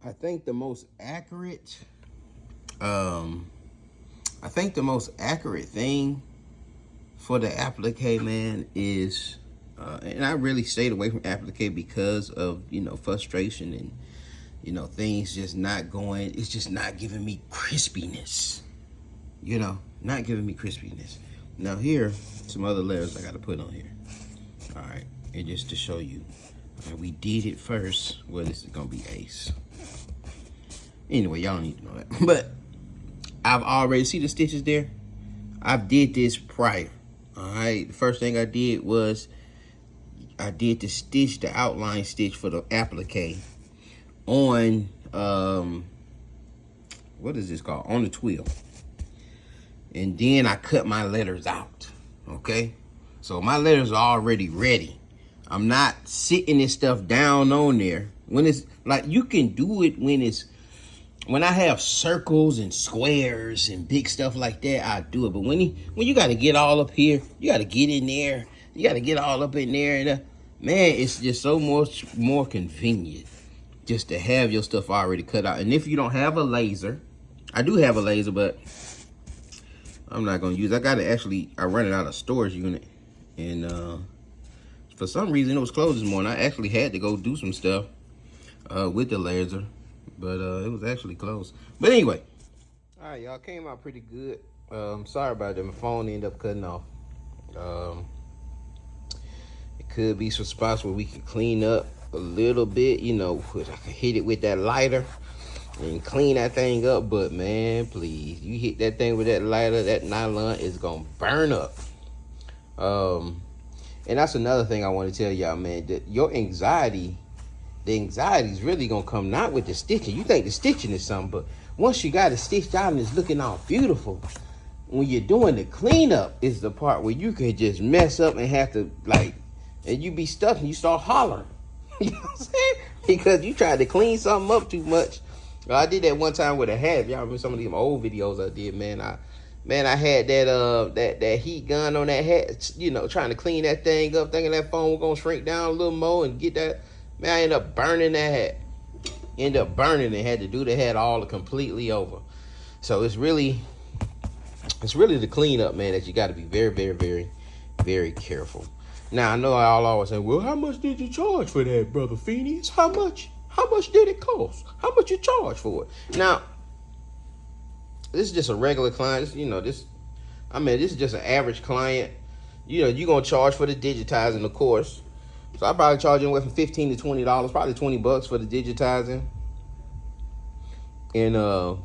I think the most accurate, um, I think the most accurate thing for the applique, man, is, and I really stayed away from applique because of, frustration and, things just not going, it's just not giving me crispiness, not giving me crispiness. Now here, some other layers I got to put on here. All right, and just to show you, all right, we did it first. Well, this is going to be ace. Anyway, y'all don't need to know that. But I've already, see the stitches there? I did this prior. All right, the first thing I did was I did the outline stitch for the applique on, what is this called? On the twill. And then I cut my letters out, okay? So my letters are already ready. I'm not sitting this stuff down on there. When it's, like, you can do it when I have circles and squares and big stuff like that, I do it. But when you got to get all up here, you got to get in there. You got to get all up in there. And man, it's just so much more convenient just to have your stuff already cut out. And if you don't have a laser, I do have a laser, but I'm not going to use it. I run it out of storage unit. And for some reason, it was closed this morning. I actually had to go do some stuff with the laser. But it was actually closed. But anyway. All right, y'all, came out pretty good. Sorry about that. My phone ended up cutting off. It could be some spots where we can clean up a little bit. I can hit it with that lighter and clean that thing up. But, man, please, you hit that thing with that lighter, that nylon is going to burn up. And that's another thing I want to tell y'all, man. That your anxiety... The anxiety is really going to come not with the stitching. You think the stitching is something, but once you got it stitched out and it's looking all beautiful, when you're doing the cleanup is the part where you can just mess up and have to, and you be stuck and you start hollering. You know what I'm saying? Because you tried to clean something up too much. I did that one time with a hat. Y'all remember some of them old videos I did, man. I had that heat gun on that hat, trying to clean that thing up, thinking that phone was going to shrink down a little more and get that. Man, I ended up burning that hat. Ended up burning and had to do the hat all completely over. So it's really the cleanup, man, that you got to be very, very, very, very careful. Now, I know I'll always say, well, how much did you charge for that, Brother Phineas? How much? How much did it cost? How much you charge for it? Now, this is just a regular client. This is just an average client. You're going to charge for the digitizing, of course. So I probably charge anywhere from $15 to $20, probably $20 for the digitizing. And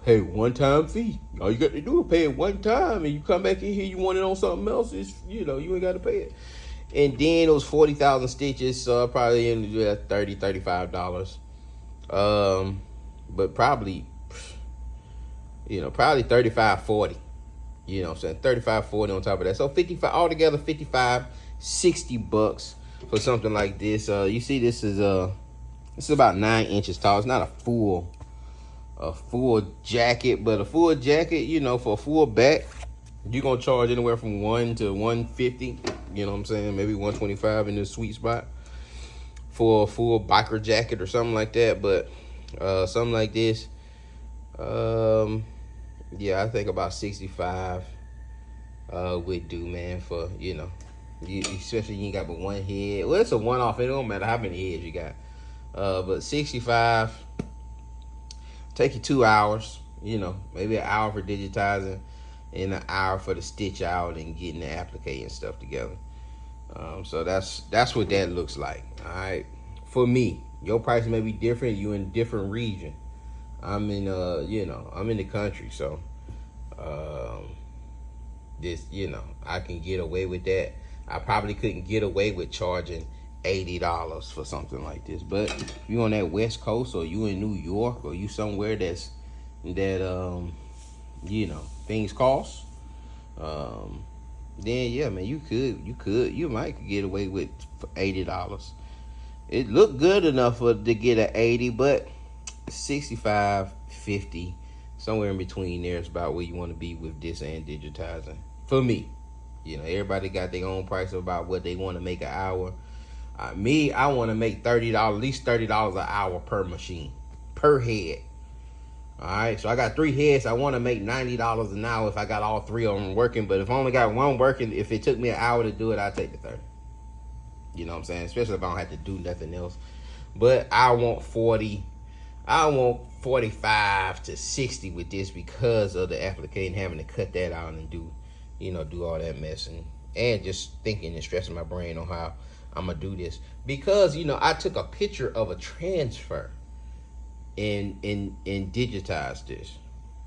hey, one-time fee. All you got to do is pay it one time, and you come back in here, you want it on something else. You ain't got to pay it. And then those 40,000 stitches, so I probably end up $30, $35. But probably, probably 35, 40. You know what I'm saying? 35, 40 on top of that. So 55 altogether, 55, 60 bucks. For something like this. You see this is about 9 inches tall. It's not a full jacket, but a full jacket, for a full back, you're gonna charge anywhere from $1 to $150, you know what I'm saying, maybe $125 in the sweet spot for a full biker jacket or something like that. But something like this, yeah, I think about 65 would do, man, for especially you ain't got but one head. Well, it's a one-off. It don't matter how many heads you got. But 65, take you 2 hours. Maybe an hour for digitizing and an hour for the stitch out and getting the applique and stuff together. So that's what that looks like. All right. For me, your price may be different. You in a different region. I'm in I'm in the country, so I can get away with that. I probably couldn't get away with charging $80 for something like this. But if you on that West Coast, or you in New York, or you somewhere that things cost, then yeah, man, you might get away with $80. It looked good enough to get an 80, but 65, 50, somewhere in between there is about where you want to be with this and digitizing. For me, everybody got their own price about what they want to make an hour. I want to make $30, at least $30 an hour per machine. per head. All right, so I got 3 heads. I want to make $90 an hour if I got all 3 of them working. But if I only got 1 working, if it took me an hour to do it, I'll take the 30. You know what I'm saying? Especially if I don't have to do nothing else. But I want 40. I want 45 to 60 with this because of the applique and having to cut that out and do all that messing and just thinking and stressing my brain on how I'm gonna do this. Because I took a picture of a transfer and digitized this.